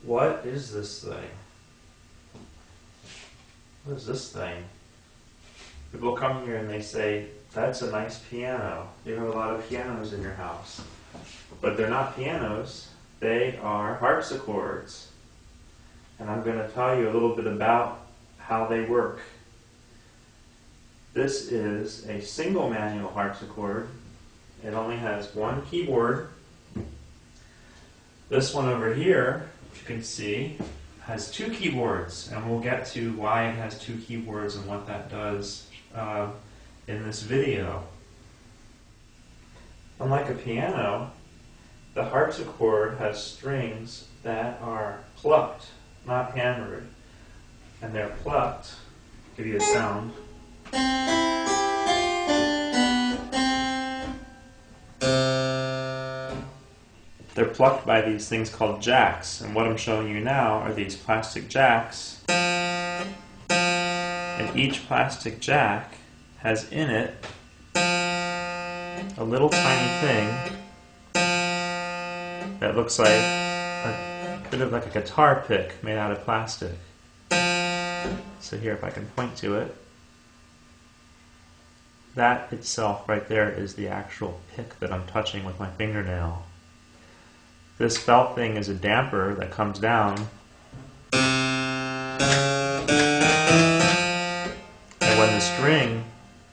What is this thing? What is this thing? People come here and they say, that's a nice piano. You have a lot of pianos in your house. But they're not pianos, they are harpsichords. And I'm going to tell you a little bit about how they work. This is a single manual harpsichord. It only has one keyboard. This one over here, you can see, has two keyboards, and we'll get to why it has two keyboards and what that does in this video. Unlike a piano, the harpsichord has strings that are plucked, not hammered, and they're plucked. I'll give you a sound. They're plucked by these things called jacks, and what I'm showing you now are these plastic jacks. And each plastic jack has in it a little tiny thing that looks like a bit of like a guitar pick made out of plastic. So here, if I can point to it, that itself right there is the actual pick that I'm touching with my fingernail. This felt thing is a damper that comes down, and when the string,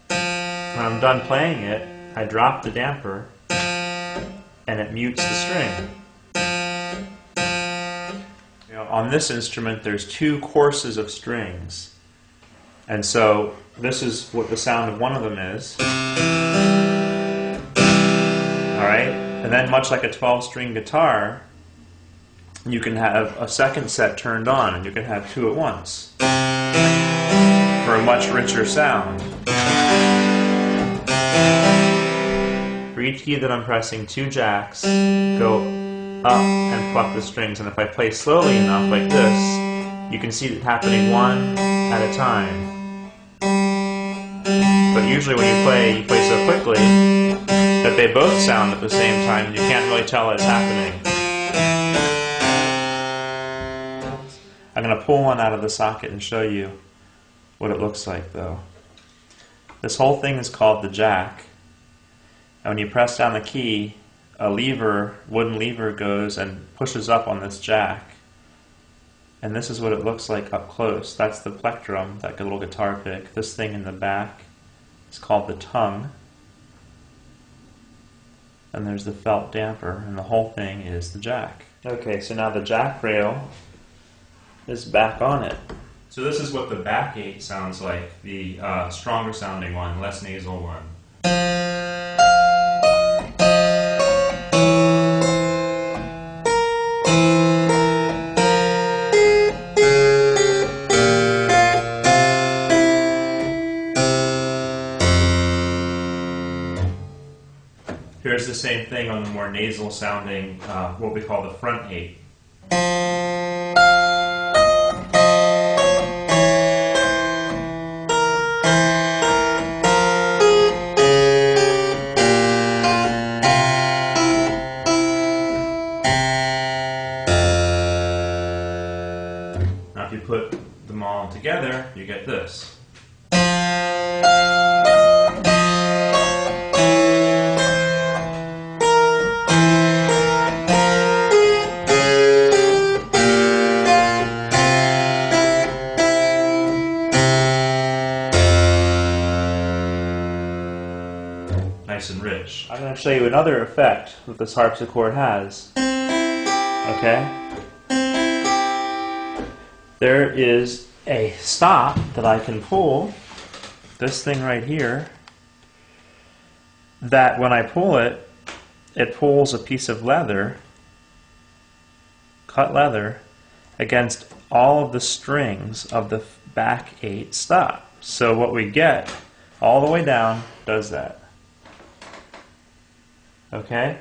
when I'm done playing it, I drop the damper and it mutes the string. You know, on this instrument there's two courses of strings, and so this is what the sound of one of them is. Alright? And then, much like a 12-string guitar, you can have a second set turned on, and you can have two at once for a much richer sound. For each key that I'm pressing, two jacks go up and pluck the strings, and if I play slowly enough like this, you can see it happening one at a time. But usually when you play so quickly that they both sound at the same time, you can't really tell it's happening. I'm going to pull one out of the socket and show you what it looks like though. This whole thing is called the jack, and when you press down the key, a lever, wooden lever, goes and pushes up on this jack, and this is what it looks like up close. That's the plectrum, that little guitar pick. This thing in the back is called the tongue. And there's the felt damper, and the whole thing is the jack. Okay, so now the jack rail is back on it. So this is what the back 8 sounds like, the stronger sounding one, less nasal one. Here's the same thing on the more nasal sounding, what we call the front 8. Now if you put them all together, you get this. Nice and rich. I'm going to show you another effect that this harpsichord has. Okay? There is a stop that I can pull, this thing right here, that when I pull it, it pulls a piece of leather, cut leather, against all of the strings of the back 8 stop. So what we get all the way down does that. Okay?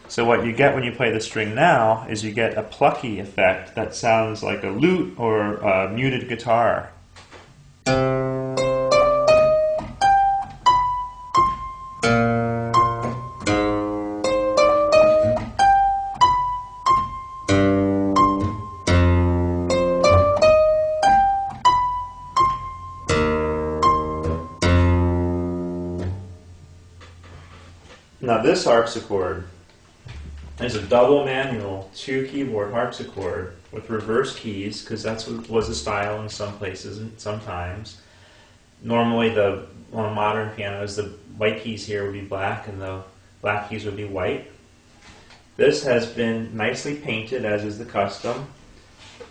So what you get when you play the string now is you get a plucky effect that sounds like a lute or a muted guitar. Now this harpsichord is a double manual, 2-keyboard harpsichord with reverse keys, because that's what was the style in some places and sometimes. Normally on modern pianos, the white keys here would be black and the black keys would be white. This has been nicely painted, as is the custom.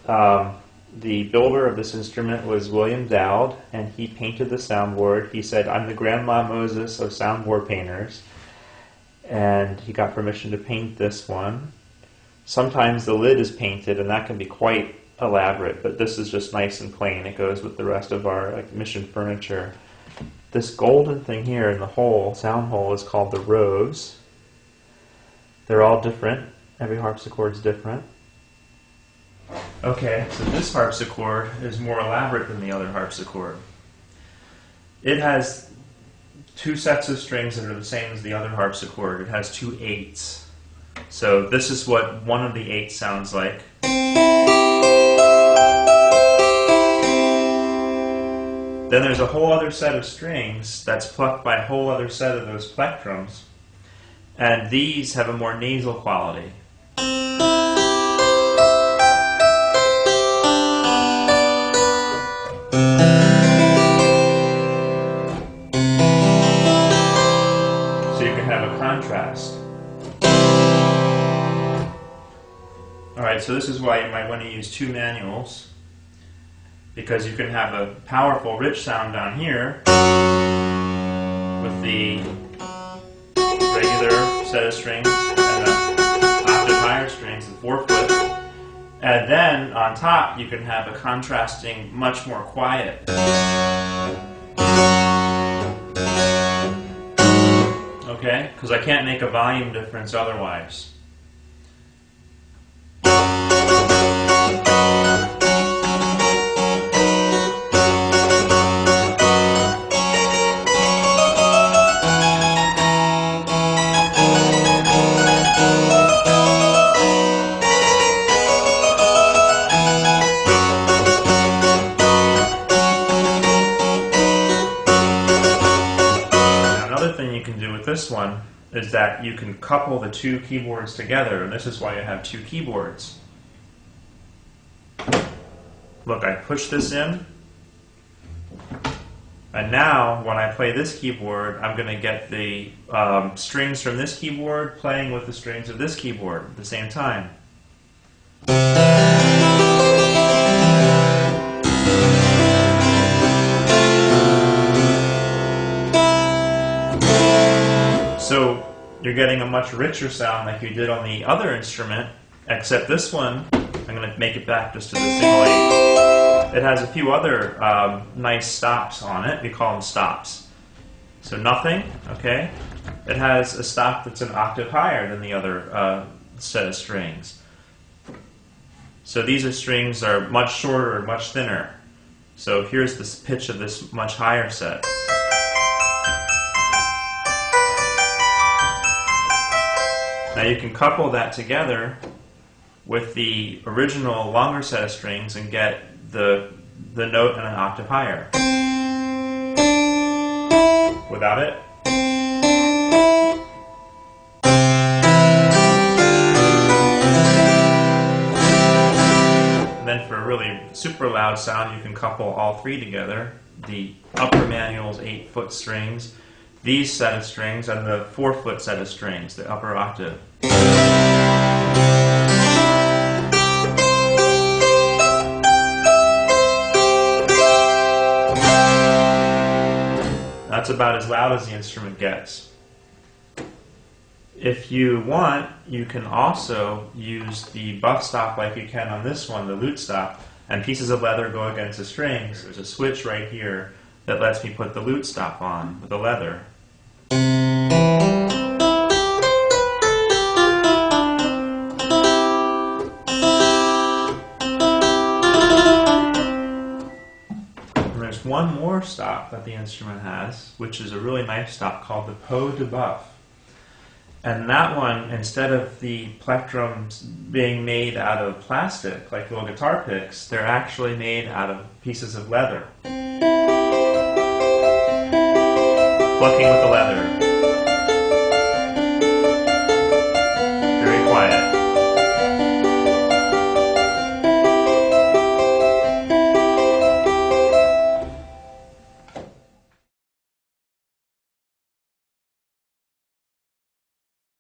The builder of this instrument was William Dowd, and he painted the soundboard. He said, "I'm the Grandma Moses of soundboard painters." And he got permission to paint this one. Sometimes the lid is painted, and that can be quite elaborate, but this is just nice and plain. It goes with the rest of our mission furniture. This golden thing here in the hole, sound hole, is called the rose. They're all different. Every harpsichord's different. Okay, so this harpsichord is more elaborate than the other harpsichord. It has 2 sets of strings that are the same as the other harpsichord. It has 2 eights. So this is what one of the eights sounds like. Then there's a whole other set of strings that's plucked by a whole other set of those plectrums. And these have a more nasal quality. So you can have a contrast. Alright, so this is why you might want to use 2 manuals, because you can have a powerful, rich sound down here with the regular set of strings and the octave higher strings, the 4-foot. And then on top you can have a contrasting, much more quiet. Okay? Because I can't make a volume difference otherwise. This one is that you can couple the 2 keyboards together, and this is why you have 2 keyboards. Look, I push this in, and now when I play this keyboard, I'm going to get the strings from this keyboard playing with the strings of this keyboard at the same time. So you're getting a much richer sound like you did on the other instrument, except this one, I'm going to make it back just to the single 8. It has a few other nice stops on it. We call them stops. So nothing, okay? It has a stop that's an octave higher than the other set of strings. So these strings are much shorter and much thinner. So here's the pitch of this much higher set. Now you can couple that together with the original longer set of strings and get the note and an octave higher. Without it. And then for a really super loud sound, you can couple all 3 together. The upper manual's 8-foot strings, these set of strings, and the 4-foot set of strings, the upper octave. That's about as loud as the instrument gets. If you want, you can also use the buff stop like you can on this one, the lute stop, and pieces of leather go against the strings. There's a switch right here that lets me put the lute stop on with the leather. There's one more stop that the instrument has, which is a really nice stop called the pot de buff. And that one, instead of the plectrums being made out of plastic, like little guitar picks, they're actually made out of pieces of leather. Plucking with the leather.